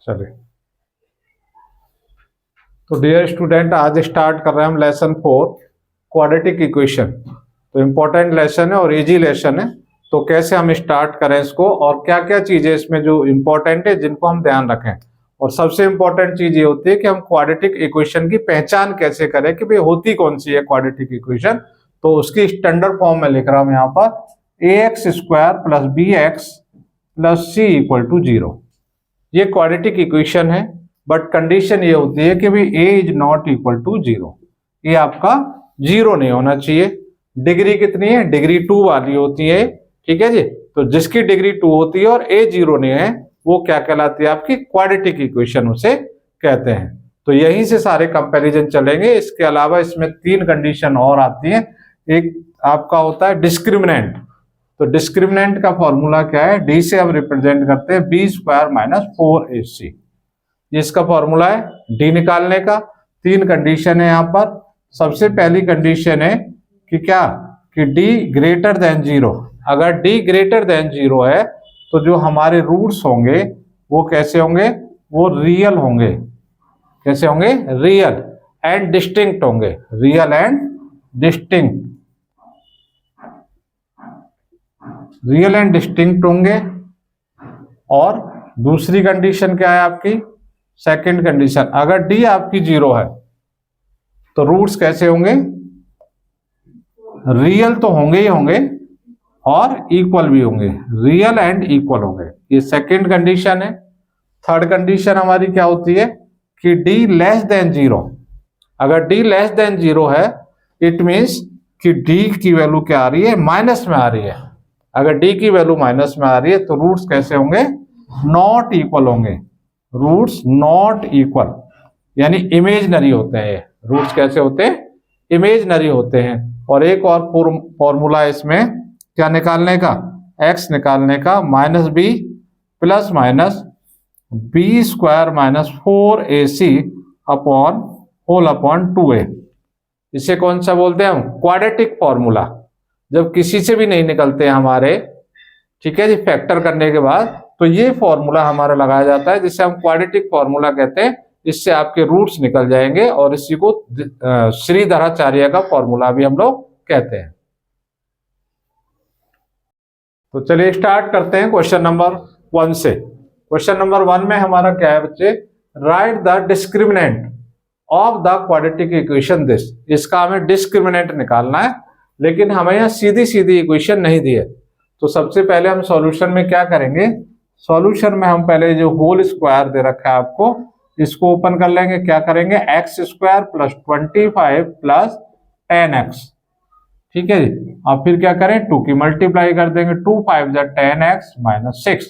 चलिए, तो dear student, आज स्टार्ट कर रहे हैं हम लेसन 4 क्वाड्रेटिक इक्वेशन। तो इम्पोर्टेंट लेसन है और इजी लेसन है। तो कैसे हम स्टार्ट करें इसको और क्या क्या चीजें इसमें जो इम्पोर्टेंट है जिनको हम ध्यान रखें। और सबसे इम्पोर्टेंट चीज ये होती है कि हम क्वाड्रेटिक इक्वेशन की पहचान कैसे करें कि भाई होती कौन सी है क्वाड्रेटिक इक्वेशन। तो उसकी स्टैंडर्ड फॉर्म में लिख रहा हूं यहाँ पर ax² + bx + c = 0। ये क्वाड्रेटिक इक्वेशन है, बट कंडीशन ये होती है कि भाई a is not equal to 0। ये आपका 0 नहीं होना चाहिए। डिग्री कितनी है? डिग्री 2 वाली होती है, ठीक है जी। तो जिसकी डिग्री 2 होती है और a 0 नहीं है, वो क्या कहलाती है? आपकी क्वाड्रेटिक इक्वेशन उसे कहते हैं। तो यहीं से सारे कंपैरिजन चलेंगे। इसके अलावा इसमें 3 कंडीशन और आती हैं। एक आपका होता है डिस्क्रिमिनेंट। तो डिस्क्रिमिनेंट का फॉर्मूला क्या है? डी से हम रिप्रेजेंट करते हैं b² - 4ac। इसका फॉर्मूला है डी निकालने का। 3 कंडीशन है यहाँ पर। सबसे पहली कंडीशन है कि क्या कि d ग्रेटर देन 0। अगर d ग्रेटर देन 0 है तो जो हमारे रूट्स होंगे वो कैसे होंगे? वो रियल होंगे। कैसे होंगे? रियल एंड डिस्टिंक्ट होंगे। Real and distinct, real and distinct होंगे। और दूसरी कंडीशन क्या है आपकी? सेकंड कंडीशन, अगर d आपकी 0 है तो रूट्स कैसे होंगे? रियल तो होंगे ही होंगे और इक्वल भी होंगे। रियल एंड इक्वल होंगे। ये सेकंड कंडीशन है। थर्ड कंडीशन हमारी क्या होती है कि d लेस देन 0। अगर d लेस देन 0 है, इट मीन्स कि d की वैल्यू क्या आ रही है? माइनस में आ रही है। अगर d की वैल्यू माइनस में आ रही है तो रूट्स कैसे होंगे? नॉट इक्वल होंगे। रूट्स नॉट इक्वल यानी इमेजनरी होते हैं। रूट्स कैसे होते हैं? इमेजनरी होते हैं। और एक और फॉर्मूला इसमें क्या निकालने का? x निकालने का, -b + b² - 4ac upon 2a। इसे कौन सा बोलते हैं हम? Quadratic formula. जब किसी से भी नहीं निकलते हमारे, ठीक है जी, फैक्टर करने के बाद, तो ये फॉर्मूला हमारा लगाया जाता है जिसे हम क्वाड्रेटिक फॉर्मूला कहते हैं। इससे आपके रूट्स निकल जाएंगे और इसी को श्रीधराचार्य का फॉर्मूला भी हम लोग कहते हैं। तो चलिए स्टार्ट करते हैं क्वेश्चन नंबर 1 से। क्वेश्चन नंबर 1 में हमारा क्या है बच्चे? Right the discriminant of the quadratic equation this. इसका हमें डिस्क्रिमिनेंट निकालना है, लेकिन हमें यहाँ सीधी सीधी इक्वेशन नहीं दी है। तो सबसे पहले हम सॉल्यूशन में क्या करेंगे? सॉल्यूशन में हम पहले जो होल स्क्वायर दे रखा है आपको, इसको ओपन कर लेंगे। क्या करेंगे? x² + 25 + 10x, ठीक है जी। अब फिर क्या करें? 2 की मल्टीप्लाई कर देंगे। 2 × 5 = 10x - 6।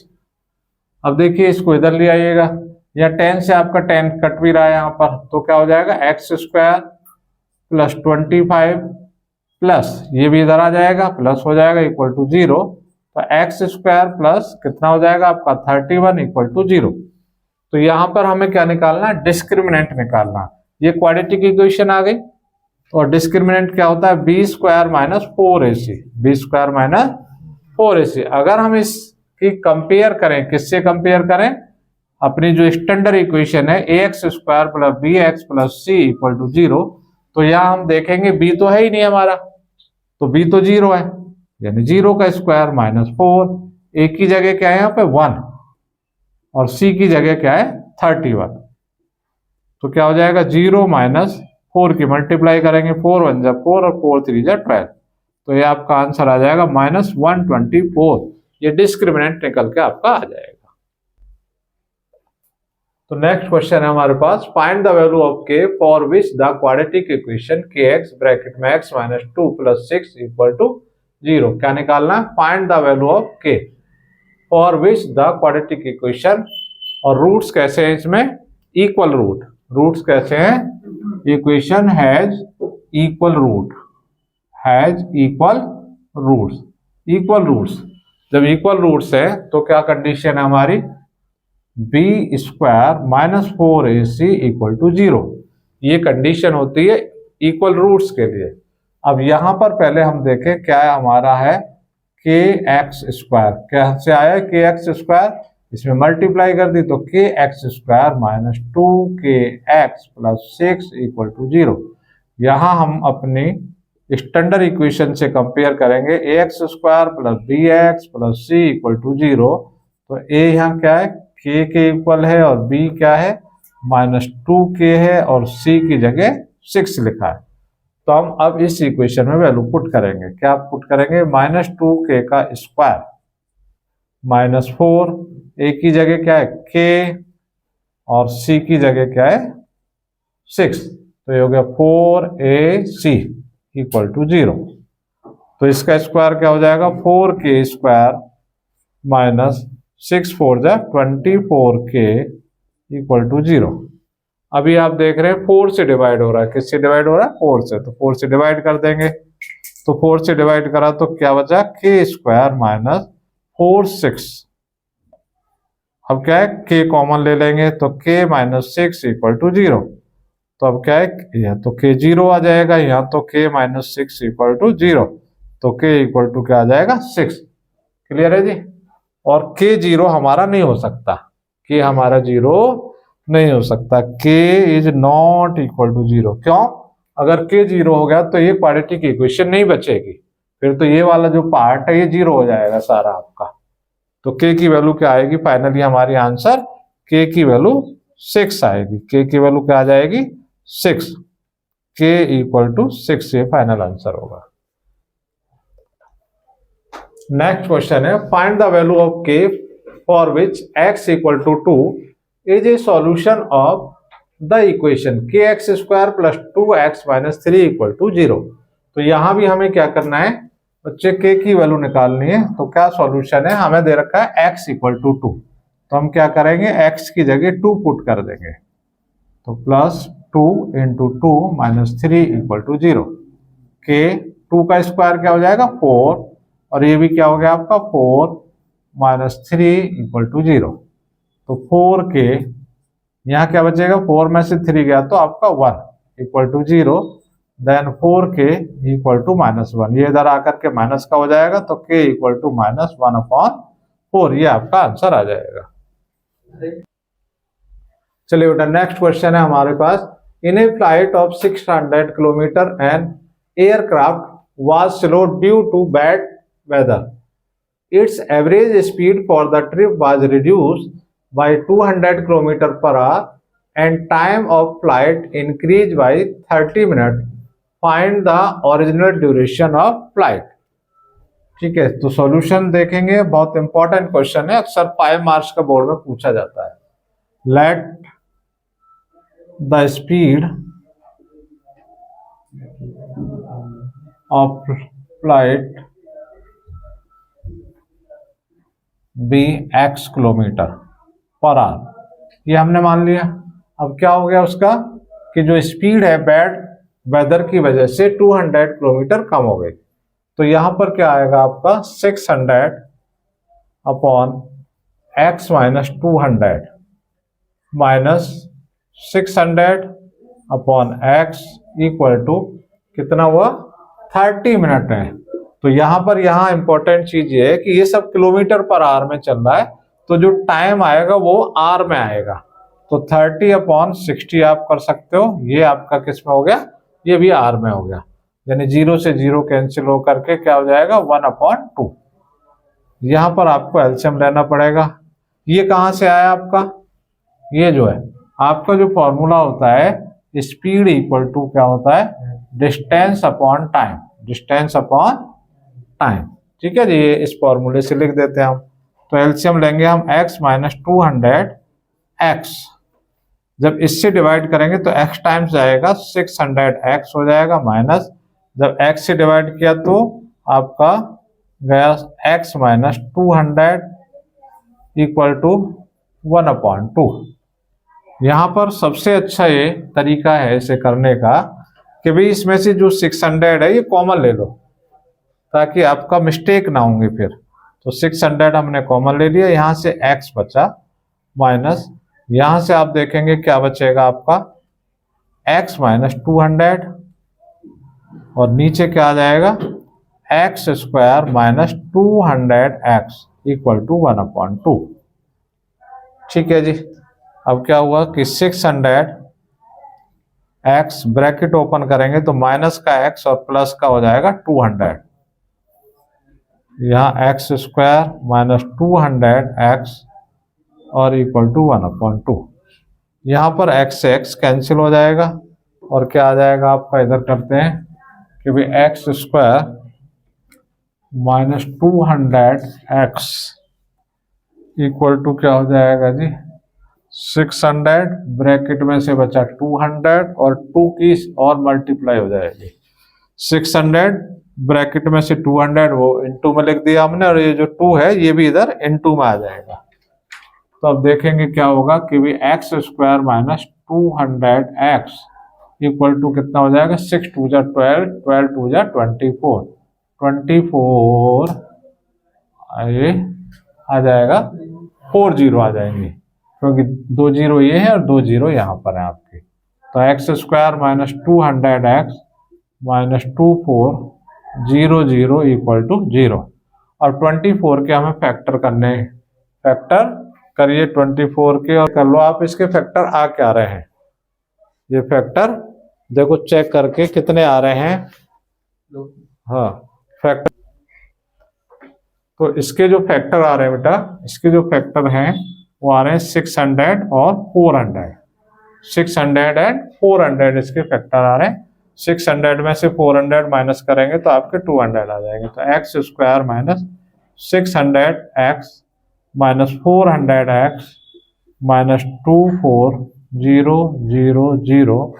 अब देखिए इसको इधर ले आइएगा। या 10 से आपका 10 कट भी रहा है यहाँ पर, तो क्या हो जाएगा? x² + 25 प्लस ये भी इधर आ जाएगा, प्लस हो जाएगा = 0। तो x² प्लस कितना हो जाएगा आपका? 31 = 0। तो यहाँ पर हमें क्या निकालना है? डिस्क्रिमिनेंट निकालना। ये क्वाड्रेटिक इक्वेशन आ गई। और डिस्क्रिमिनेंट क्या होता है? b² - 4ac। b² - 4ac। अगर हम इसकी कंपेयर करें, किससे कंपेयर करें? अपनी जो स्टैंडर्ड इक्वेशन है ax² + bx + c = 0। तो यहाँ हम देखेंगे b तो है ही नहीं हमारा, तो b तो 0 है, यानी 0 का स्क्वायर -4। a की जगह क्या है यहाँ पे? 1। और c की जगह क्या है? 31। तो क्या हो जाएगा? 0 - 4 की मल्टीप्लाई करेंगे। 4 × 1 = 4 और 4 × 3 = 12। तो ये आपका आंसर आ जाएगा -124। ये डिस्क्रिमिनेंट निकल के आपका आ जाएगा। तो नेक्स्ट क्वेश्चन है हमारे पास, find the value of k for which the quadratic equation kx (x - 2 + 6 = 0। क्या निकालना है? Find the value of k for which the quadratic equation. और रूट्स कैसे हैं इसमें? Equal root. रूट्स कैसे हैं? Equation has equal root, has equal roots. Equal roots, जब इक्वल रूट्स है तो क्या कंडीशन है हमारी? b² - 4ac = 0। ये कंडीशन होती है इक्वल रूट्स के लिए। अब यहां पर पहले हम देखें क्या हमारा है? kx²। क्या से आया? kx²। इसमें मल्टीप्लाई कर दी तो K X square minus 2kx plus 6 equal to 0। यहाँ हम अपनी स्टैंडर्ड इक्वेशन से कंपेयर करेंगे A X square plus B X plus C equal to 0। तो ए यहाँ क्या है, के इक्वल है, और बी क्या है, -2k है, और सी की जगह 6 लिखा है। तो हम अब इस इक्वेशन में वैल्यू पुट करेंगे। क्या पुट करेंगे, -2k का स्क्वायर -4, ए की जगह क्या है k, और सी की जगह क्या है 6। तो ये हो गया 4ac इक्वल टू 0। तो इसका स्क्वायर क्या हो जाएगा, 4k स्क्वायर माइनस 6 4 जा 24k इक्वल टू 0। अभी आप देख रहे हैं 4 से डिवाइड हो रहा है, किससे डिवाइड हो रहा है, 4 से, तो 4 से डिवाइड कर देंगे। तो 4 से डिवाइड करा तो क्या बचा, k स्क्वायर माइनस 4 6। अब क्या है, k कॉमन ले लेंगे तो k माइनस 6 इक्वल टू 0। तो अब क्या है, यहाँ तो k 0 आ जाएगा, यहाँ तो k माइनस 6 इक्वल टू 0। तो k इक्वल टू क्या आ जाएगा 6। क्लियर है जी। और k 0 हमारा नहीं हो सकता, k हमारा 0 नहीं हो सकता, k is not equal to 0। क्यों, अगर k 0 हो गया तो ये क्वाड्रेटिक इक्वेशन नहीं बचेगी, फिर तो ये वाला जो पार्ट है ये 0 हो जाएगा सारा आपका। तो k की वैल्यू क्या आएगी, फाइनली हमारी आंसर k की वैल्यू 6 आएगी। k की वैल्यू क्या आ जाएगी 6, k इक्वल टू 6 ये फाइनल आंसर होगा। नेक्स्ट क्वेश्चन है, find the value of k for which x equal to 2 is a solution of the equation kx square plus 2x minus 3 equal to 0। तो यहां भी हमें क्या करना है बच्चे, k की वैल्यू निकालनी है। तो क्या सॉल्यूशन है, हमें दे रखा है x इक्वल टू 2। तो हम क्या करेंगे, x की जगह 2 पुट कर देंगे। तो plus 2 into 2 minus 3 equal to 0। k 2 का स्क्वायर क्या हो जाएगा 4, और ये भी क्या हो गया आपका 4 माइनस 3 इक्वल टू 0। तो 4k, यहाँ क्या बचेगा, 4 में से 3 गया तो आपका 1 equal to 0। Then 4k equal to -1, ये इधर आकर के माइनस का हो जाएगा, तो k इक्वल टू -1/4, ये आपका आंसर आ जाएगा। चलिए बेटा, नेक्स्ट क्वेश्चन है हमारे पास, in a flight of 600 kilometre an aircraft was slow due to bad weather. Its average speed for the trip was reduced by 200 km per hour and time of flight increased by 30 minutes. Find the original duration of flight. ठीक है, तो solution देखेंगे, बहुत important question है, अक्सर 5 marks का board में पूछा जाता है। Let the speed of flight be x kilometre per hour, ये हमने मान लिया। अब क्या हो गया उसका कि जो स्पीड है बैड वेदर की वजह से 200 किलोमीटर कम हो गई। तो यहां पर क्या आएगा आपका 600 upon x minus 200 minus 600 upon x equal to कितना हुआ 30 मिनट है। तो यहां पर इंपॉर्टेंट चीज ये है कि ये सब किलोमीटर पर आवर में चल रहा है, तो जो टाइम आएगा वो आर में आएगा। तो 30 अपॉन 60 आप कर सकते हो, ये आपका किस में हो गया, ये भी आर में हो गया, यानी 0 से 0 कैंसिल हो करके क्या हो जाएगा 1/2। यहां पर आपको एलसीएम लेना पड़ेगा। ये कहां से आया आपका, ये जो है आपका जो फॉर्मूला होता है स्पीड इक्वल टू क्या होता है distance upon time, distance upon time. ठीक है जी, ये इस फॉर्मूले से लिख देते हैं हम। तो एलसीएम लेंगे हम x माइनस 200x, जब इससे डिवाइड करेंगे तो x टाइम्स जाएगा 600x हो जाएगा, माइनस जब x से डिवाइड किया तो आपका गया x माइनस 200 इक्वल टू 1/2। यहाँ पर सबसे अच्छा ये तरीका है इसे करने का कि भाई इसमें से जो 600 है ये कॉमन ले लो, ताकि आपका मिस्टेक ना होंगे फिर। तो 600 हमने कॉमन ले लिया, यहाँ से x बचा, माइनस यहाँ से आप देखेंगे क्या बचेगा आपका x माइनस 200, और नीचे क्या आ जाएगा x square minus 200x equal to 1/2। ठीक है जी। अब क्या हुआ कि 600x ब्रैकेट ओपन करेंगे तो माइनस का x और प्लस का हो जाएगा 200, यहाँ एक्स स्क्वायर माइनस 200x और इक्वल टू 1/2। यहाँ पर x से x कैंसिल हो जाएगा और क्या आ जाएगा आपका, इधर करते हैं कि भाई x square minus 200x equal to क्या हो जाएगा जी 600, ब्रैकेट में से बचा 200 और 2 की और मल्टीप्लाई हो जाएगी 600, ब्रैकेट में से 200 वो इनटू में लिख दिया हमने, और ये जो 2 है ये भी इधर इनटू में आ जाएगा। तो अब देखेंगे क्या होगा कि भी x square minus 200x equal to कितना हो जाएगा 6 2 जा 12, 12 2 जा 24, 24 ये आ जाएगा 4 जीरो आ जाएंगे, क्योंकि 2 जीरो ये है और 2 जीरो यहाँ पर है आपके। तो x square minus 200x minus 24 0 0 equal to 0, और 24 के हमें फैक्टर करने हैं। फैक्टर करिए 24 के और कर लो आप इसके फैक्टर आ क्या रहे हैं। ये फैक्टर देखो चेक करके कितने आ रहे हैं। हाँ फैक्टर, तो इसके जो फैक्टर आ रहे हैं बेटा, इसके जो फैक्टर हैं वो आ रहे हैं 600 और 400, 600 एंड 400 इसके फैक्टर आ रहे हैं। 600 में से 400 माइनस करेंगे तो आपके 200 आ जाएंगे। तो x square minus 600x minus 400x minus 24 0 0 0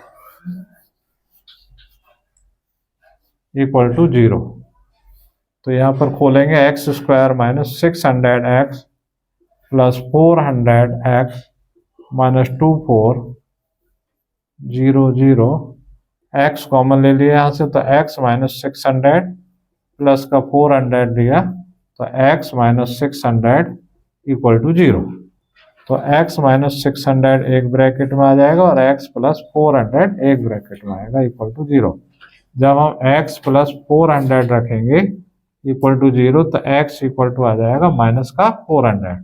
equal to 0। तो यहाँ पर खोलेंगे x square minus 600x plus 400x minus 24 0 0, x common ले लिया यहाँ से, तो x माइनस 600 प्लस का 400 लिया तो x माइनस 600 इक्वल टू 0। तो x माइनस 600 एक ब्रैकेट में आ जाएगा और x प्लस 400 एक ब्रैकेट में आएगा इक्वल टू 0। जब हम x प्लस 400 रखेंगे इक्वल टू 0 तो x इक्वल टू आ जाएगा माइनस का 400।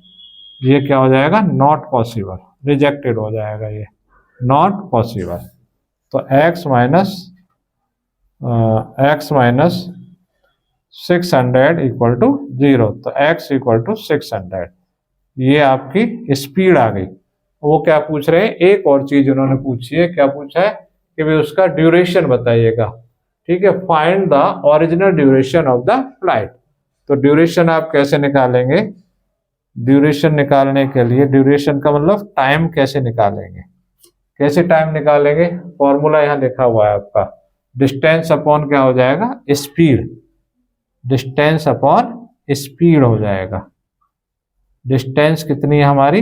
ये क्या हो जाएगा, नॉट पॉसिबल, रिजेक्टेड हो जाएगा, ये नॉट पॉसिबल। तो x माइनस 600 इक्वल टू 0, तो x इक्वल टू 600। ये आपकी स्पीड आ गई। वो क्या पूछ रहे हैं, एक और चीज उन्होंने पूछी है, क्या पूछा है कि भाई उसका ड्यूरेशन बताइएगा। ठीक है, find the original duration of the flight. तो ड्यूरेशन आप कैसे निकालेंगे, ड्यूरेशन निकालने के लिए, ड्यूरेशन का मतलब टाइम कैसे निकालेंगे, कैसे टाइम निकालेंगे, फॉर्मूला यहाँ लिखा हुआ है आपका, डिस्टेंस अपॉन क्या हो जाएगा, स्पीड, डिस्टेंस अपॉन स्पीड हो जाएगा। डिस्टेंस कितनी है हमारी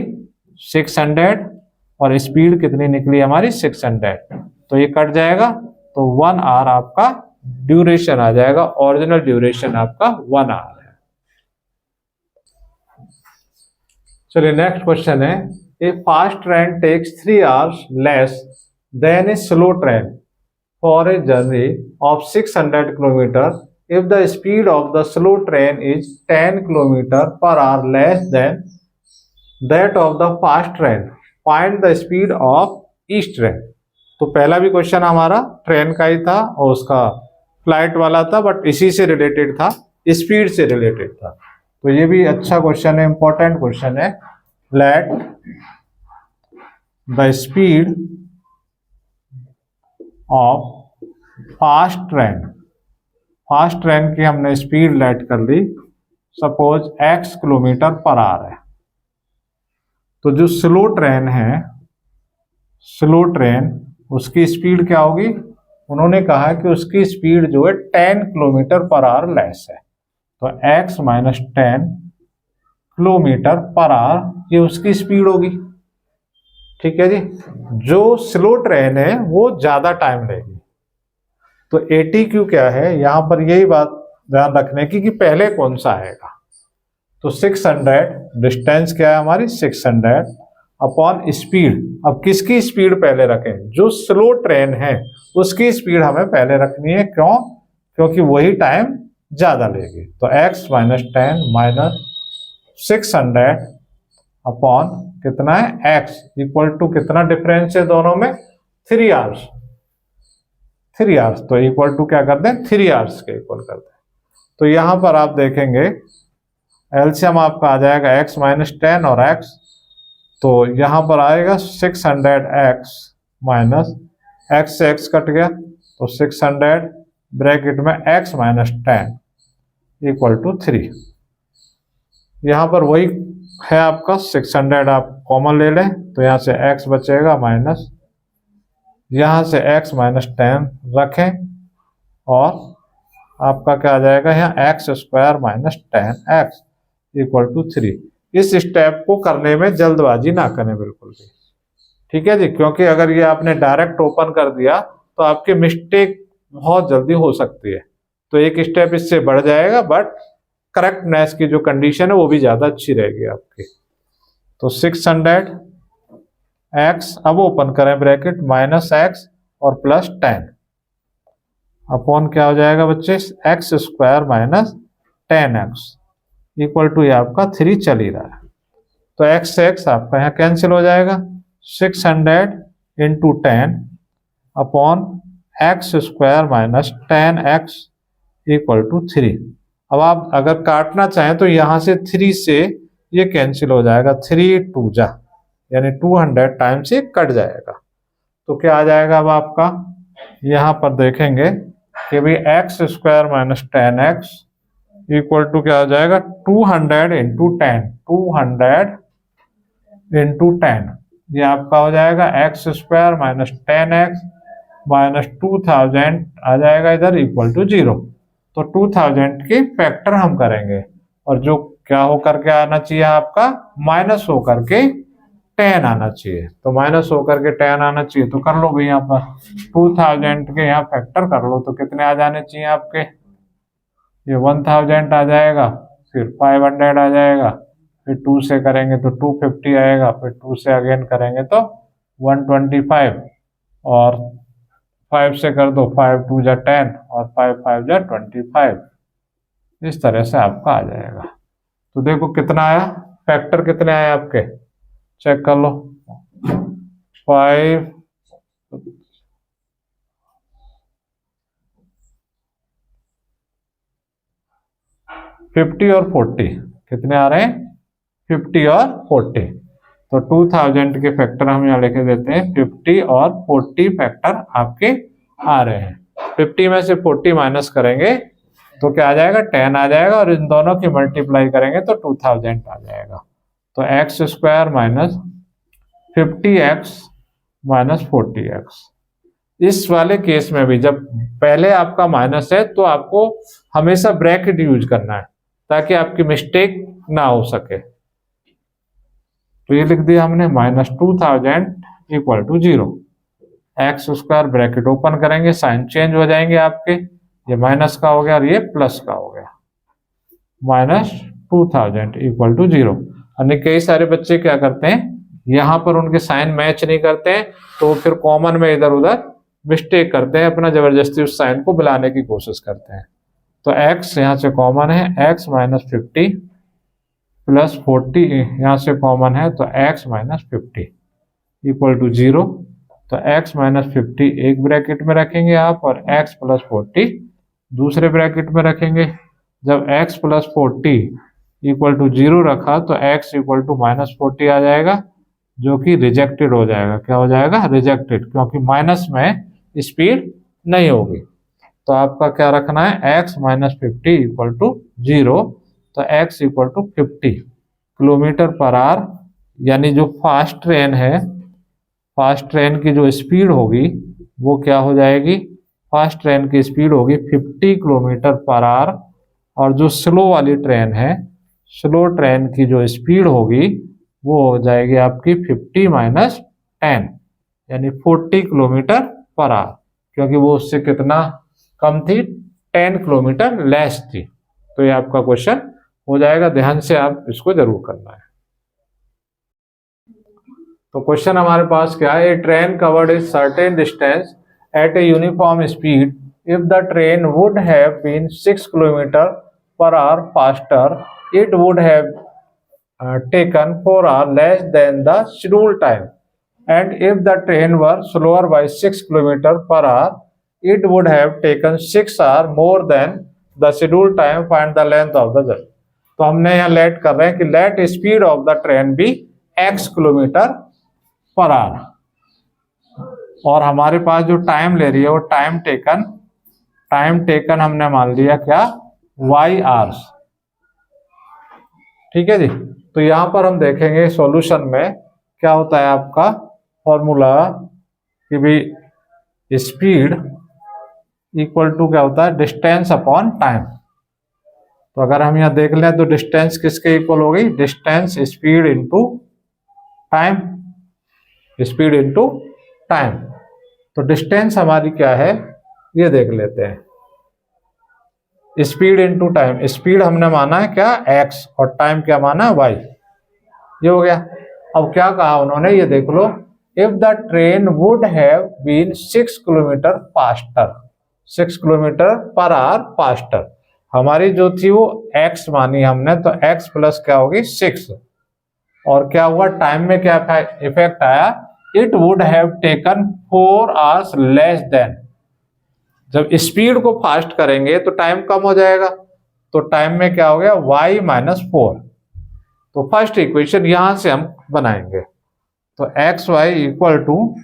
600 और स्पीड कितनी निकली हमारी 600, तो ये कट जाएगा तो 1 आवर आपका ड्यूरेशन आ जाएगा। ओरिजिनल ड्यूरेशन आपका 1 आवर है। चलिए नेक्स्ट क्वेश्चन है, a fast train takes 3 hours less than a slow train for a journey of 600 kilometre if the speed of the slow train is 10 km per hour less than that of the fast train, find the speed of each train। तो पहला भी question हमारा train का ही था और उसका flight वाला था, बट इसी से रिलेटेड था, स्पीड से रिलेटेड था। तो ये भी अच्छा क्वेश्चन है, इंपॉर्टेंट क्वेश्चन है। Let the speed of fast train, fast train की हमने स्पीड लेट कर ली, suppose x kilometre per hour है। तो जो स्लो ट्रेन है, स्लो ट्रेन, उसकी स्पीड क्या होगी, उन्होंने कहा कि उसकी स्पीड जो है 10 किलोमीटर पर आवर लेस है। तो x minus 10 kilometre per hour ये उसकी स्पीड होगी। ठीक है जी, जो स्लो ट्रेन है वो ज्यादा टाइम लेगी। तो ATQ क्या है, यहां पर यही बात ध्यान रखने की कि पहले कौन सा आएगा। तो 600 डिस्टेंस क्या है हमारी 600 अपॉन स्पीड। अब किसकी स्पीड पहले रखें, जो स्लो ट्रेन है उसकी स्पीड हमें पहले रखनी है। क्यों, क्योंकि वही टाइम ज्यादा लेगी। तो x माइनस 10 माइनस 600 अपॉन कितना है x इक्वल टू कितना डिफरेंस है दोनों में 3 आवर्स। 3 आवर्स तो इक्वल टू क्या करते हैं 3 आवर्स के इक्वल करते हैं। तो यहां पर आप देखेंगे एलसीएम आपका आ जाएगा x माइनस 10 और x, तो यहां पर आएगा 600x माइनस x से x कट गया तो 600 ब्रैकेट में x माइनस 10 इक्वल टू 3। यहां पर वही है आपका 600 आप कॉमन ले लें तो यहां से x बचेगा माइनस, यहां से x माइनस 10 रखें और आपका क्या आ जाएगा यहाँ x square minus 10x equal to 3। इस स्टेप को करने में जल्दबाजी ना करें बिल्कुल भी, ठीक है जी, क्योंकि अगर ये आपने डायरेक्ट ओपन कर दिया तो आपकी मिस्टेक बहुत जल्दी हो सकती है। तो एक स्टेप इससे बढ़ जाएगा बट करेक्टनेस की जो कंडीशन है वो भी ज्यादा अच्छी रहेगी आपकी। तो 600x अब ओपन करें ब्रैकेट माइनस x और प्लस 10 अपॉन क्या हो जाएगा बच्चे x square minus 10x equal to ये आपका 3 चल ही रहा है। तो x से x आपका यहाँ कैंसिल हो जाएगा 600 into 10 upon x square minus 10x equal to 3। अब आप अगर काटना चाहें तो यहां से 3 से ये कैंसिल हो जाएगा, 3 2 जा यानी 200 टाइम से कट जाएगा। तो क्या आ जाएगा अब आपका यहां पर देखेंगे कि भाई x square minus 10x equal to क्या हो जाएगा 200 इंटू 10, 200 इंटू 10 ये आपका हो जाएगा x square minus 10x minus 2000 आ जाएगा इधर इक्वल टू 0। तो 2000 के फैक्टर हम करेंगे और जो क्या होकर के आना चाहिए आपका माइनस होकर के 10 आना चाहिए। तो माइनस होकर के 10 आना चाहिए तो कर लो भाई यहाँ पर 2000 के यहाँ फैक्टर कर लो तो कितने आ जाने चाहिए आपके, ये 1000 आ जाएगा, फिर 500 आ जाएगा, फिर 2 से करेंगे तो 250 आएगा, फिर 2 से अगेन करेंगे तो 125 और 5 से कर दो 5 2 जा 10 और 5 5 जा 25, इस तरह से आपका आ जाएगा। तो देखो कितना आया, फैक्टर कितने आए आपके चेक कर लो 5 50 और 40 कितने आ रहे हैं 50 और 40। तो 2000 के फैक्टर हम यहाँ लेके देते हैं 50 और 40 फैक्टर आपके आ रहे हैं। 50 में से 40 माइनस करेंगे तो क्या आ जाएगा 10 आ जाएगा और इन दोनों की मल्टीप्लाई करेंगे तो 2000 आ जाएगा। तो x square minus 50x minus 40x। इस वाले केस में भी जब पहले आपका माइनस है तो आपको हमेशा ब्रैकेट यूज करना है ताकि आपकी मिस्टेक ना हो सके। तो ये लिख दिया हमने minus 2000 equal to 0, x square bracket open करेंगे साइन चेंज हो जाएंगे आपके, ये माइनस का हो गया और ये प्लस का हो गया, माइनस 2000 इक्वल टू 0। यानी कई सारे बच्चे क्या करते हैं यहाँ पर उनके साइन मैच नहीं करते हैं तो फिर कॉमन में इधर उधर मिस्टेक करते हैं, अपना जबरदस्ती उस साइन को बुलाने की कोशिश करते हैं। तो x यहाँ से कॉमन है x माइनस 50 प्लस 40 यहाँ से कॉमन है तो x माइनस 50 इक्वल टू 0। तो x माइनस 50 एक ब्रैकेट में रखेंगे आप और x प्लस 40 दूसरे ब्रैकेट में रखेंगे। जब x प्लस 40 इक्वल टू 0 रखा तो x इक्वल टू माइनस 40 आ जाएगा जो कि रिजेक्टेड हो जाएगा। क्या हो जाएगा रिजेक्टेड, क्योंकि माइनस में स्पीड नहीं होगी। तो आपका क्या रखना है x माइनस 50 इक्वल टू 0। तो x equal to 50 kilometre per hour, यानी जो फास्ट ट्रेन है फास्ट ट्रेन की जो स्पीड होगी वो क्या हो जाएगी, फास्ट ट्रेन की स्पीड होगी 50 किलोमीटर पर आवर और जो स्लो वाली ट्रेन है स्लो ट्रेन की जो स्पीड होगी वो हो जाएगी आपकी 50 माइनस 10 यानी 40 किलोमीटर पर आवर, क्योंकि वो उससे कितना कम थी 10 किलोमीटर लेस थी। तो ये आपका क्वेश्चन हो जाएगा, ध्यान से आप इसको जरूर करना है। तो क्वेश्चन हमारे पास क्या है, a train covered a certain distance at a uniform speed if the train would have been 6 kilometre per hour faster it would have taken 4 hours less than the scheduled time, and if the train were slower by 6 km per hour, it would have taken 6 hours more than the scheduled time. Find the length of the journey. तो हमने यहाँ late कर रहे हैं कि let speed of the train भी x kilometre per our, और हमारे पास जो टाइम ले रही है वो टाइम टेकन हमने मान लिया क्या, y आवर्स। ठीक है जी। तो यहां पर हम देखेंगे सॉल्यूशन में क्या होता है आपका फॉर्मूला कि भी स्पीड इक्वल टू क्या होता है, डिस्टेंस अपॉन टाइम। तो अगर हम यहाँ देख लें तो डिस्टेंस किसके इक्वल हो गई, distance speed into time, speed into time. तो डिस्टेंस हमारी क्या है ये देख लेते हैं, स्पीड इनटू टाइम। स्पीड हमने माना है क्या x और टाइम क्या माना है y, ये हो गया। अब क्या कहा उन्होंने ये देख लो, if the train would have been 6 kilometre faster, 6 kilometre per hour faster, हमारी जो थी वो x मानी हमने, तो x प्लस क्या होगी 6, और क्या हुआ टाइम में क्या इफेक्ट आया, it would have taken 4 hours less than. जब स्पीड को फास्ट करेंगे तो टाइम कम हो जाएगा, तो टाइम में क्या हो गया y माइनस 4। तो फर्स्ट इक्वेशन यहां से हम बनाएंगे, तो एक्स वाई इक्वल टू,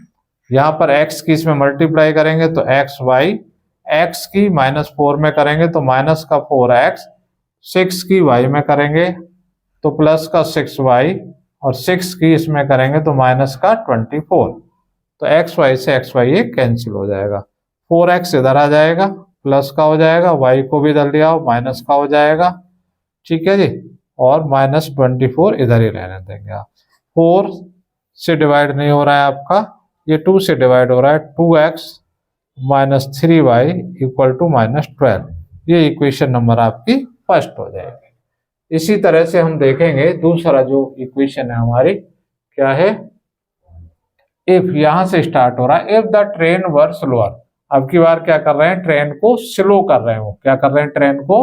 यहां पर x की इसमें मल्टीप्लाई करेंगे तो एक्स वाई, एक्स की माइनस 4 में करेंगे तो माइनस का 4x, 6 की y में करेंगे तो प्लस का 6y, और 6 की इसमें करेंगे तो माइनस का 24। तो एक्स वाई से एक्स वाई कैंसिल हो जाएगा, 4x इधर आ जाएगा, प्लस का हो जाएगा, y को भी इधर ले आओ माइनस का हो जाएगा। ठीक है जी, और माइनस 24 इधर ही रहने देंगे आप। 4 से डिवाइड नहीं हो रहा है आपका, ये 2 से डिवाइड हो रहा है, 2x minus 3y equal to minus 12। ये इक्वेशन नंबर आपकी फर्स्ट हो जाएगी। इसी तरह से हम देखेंगे दूसरा जो इक्वेशन है हमारी क्या है, इफ यहां से स्टार्ट हो रहा है, if the train were slower. अब की बार क्या कर रहे हैं, ट्रेन को स्लो कर रहे हैं, वो क्या कर रहे हैं, ट्रेन को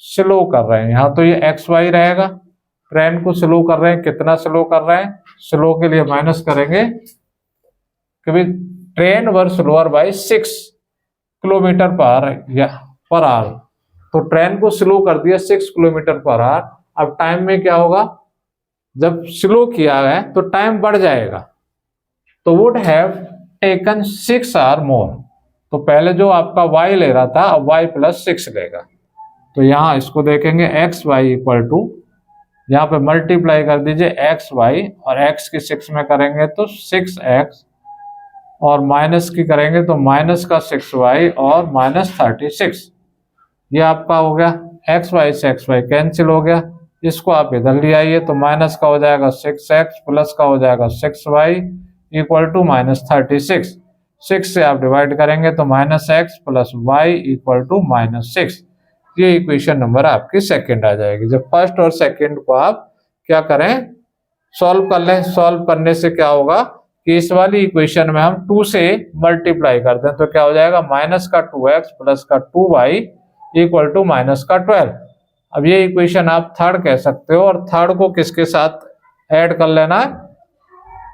स्लो कर रहे हैं। यहाँ तो ये एक्स वाई रहेगा, ट्रेन को स्लो कर रहे हैं, कितना स्लो कर रहे हैं, स्लो के लिए माइनस करेंगे कि train were slower by 6 kilometre per hour, तो ट्रेन को स्लो कर दिया 6 किलोमीटर पर आवर। अब टाइम में क्या होगा, जब स्लो किया है तो टाइम बढ़ जाएगा, तो वुड हैव टेकन 6 आवर मोर। तो पहले जो आपका y ले रहा था अब y प्लस 6 लेगा, तो यहाँ इसको देखेंगे एक्स वाई इक्वल टू, यहाँ पे मल्टीप्लाई कर दीजिए एक्स वाई, और x की 6 में करेंगे तो 6x, और माइनस की करेंगे तो माइनस का 6y और माइनस 36। ये आपका हो गया, एक्स वाई से एक्स वाई कैंसिल हो गया, इसको आप इधर ले आइए तो माइनस का हो जाएगा 6x, प्लस का हो जाएगा 6y इक्वल टू माइनस 36। 6 से आप डिवाइड करेंगे तो minus x plus y equal to minus 6। ये इक्वेशन नंबर आपकी सेकंड आ जाएगी। जब फर्स्ट और सेकंड को आप क्या करें, सॉल्व कर लें, सॉल्व करने से क्या होगा कि इस वाली इक्वेशन में हम 2 से मल्टीप्लाई कर दें तो क्या हो जाएगा, माइनस का 2x प्लस का 2y इक्वल टू माइनस का 12। अब ये इक्वेशन आप थर्ड कह सकते हो, और थर्ड को किसके साथ ऐड कर लेना है,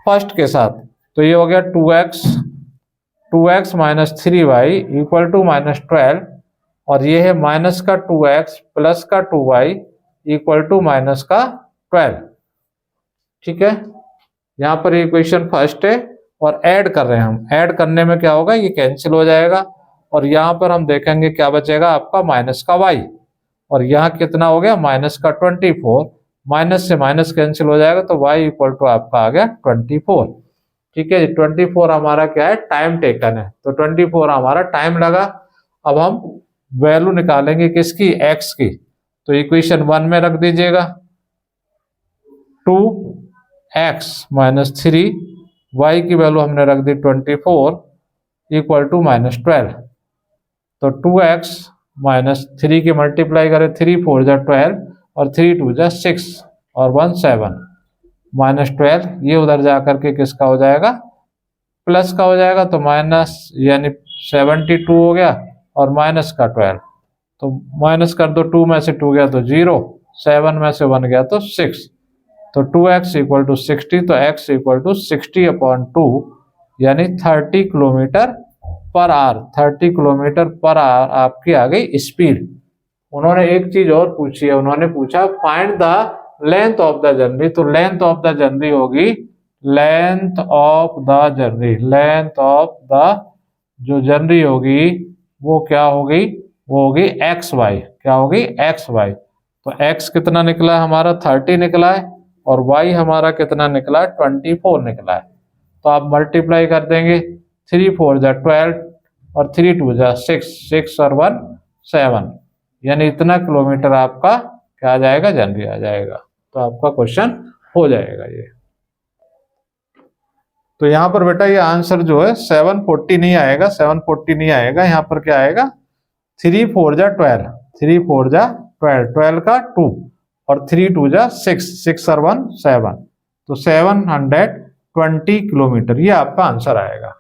फर्स्ट के साथ। तो ये हो गया 2x minus 3y equal to minus 12, और ये है माइनस का 2x प्लस का 2y इक्वल टू माइनस का 12। ठीक है, यहाँ पर इक्वेशन फर्स्ट है और ऐड कर रहे हैं हम, ऐड करने में क्या होगा, ये कैंसिल हो जाएगा, और यहाँ पर हम देखेंगे क्या बचेगा आपका माइनस का y, और यहाँ कितना हो गया माइनस का 24, माइनस से माइनस कैंसिल हो जाएगा तो y इक्वल टू आपका आ गया 24। ठीक है, 24 हमारा क्या है, टाइम टेकन है, तो 24 हमारा टाइम लगा। अब हम वैल्यू निकालेंगे किसकी, x की, तो इक्वेशन 1 में रख दीजिएगा 2x माइनस 3y की वैल्यू हमने रख दी 24 इक्वल टू माइनस 12। तो 2x माइनस 3 की मल्टीप्लाई करें, 3 4 जा 12 और 3 2 जा 6 और 1 7 माइनस 12, ये उधर जाकर के किसका हो जाएगा, प्लस का हो जाएगा, तो माइनस यानी 72 हो गया, और माइनस का 12, तो माइनस कर दो, 2 में से 2 गया तो 0, 7 में से 1 गया तो 6, तो 2x इक्वल टू 60, तो x इक्वल टू 60/2 यानी 30 kilometre per our. 30 kilometre per our आपकी आ गई स्पीड। उन्होंने एक चीज और पूछी है, उन्होंने पूछा find the length of the journey. तो लेंथ ऑफ द जर्नी होगी, length of the journey, length of the जो जर्नी होगी वो क्या होगी, वो होगी एक्स वाई। क्या होगी, एक्स वाई। तो x कितना निकला हमारा 30 निकला है, और y हमारा कितना निकला है 24 निकला है। तो आप मल्टीप्लाई कर देंगे, 3 4 जा 12 और 3 2 जा 6, 6 और 1 7, यानी इतना किलोमीटर आपका क्या आ जाएगा, जर्नी आ जाएगा। तो आपका क्वेश्चन हो जाएगा ये। तो यहाँ पर बेटा ये आंसर जो है 740 नहीं आएगा, 740 नहीं आएगा, यहाँ पर क्या आएगा 3 4 जा 12, 3 4 जा 12, 12 का 2 और 3 2 जा 6, 6 और 1 7, तो 720 किलोमीटर ये आपका आंसर आएगा।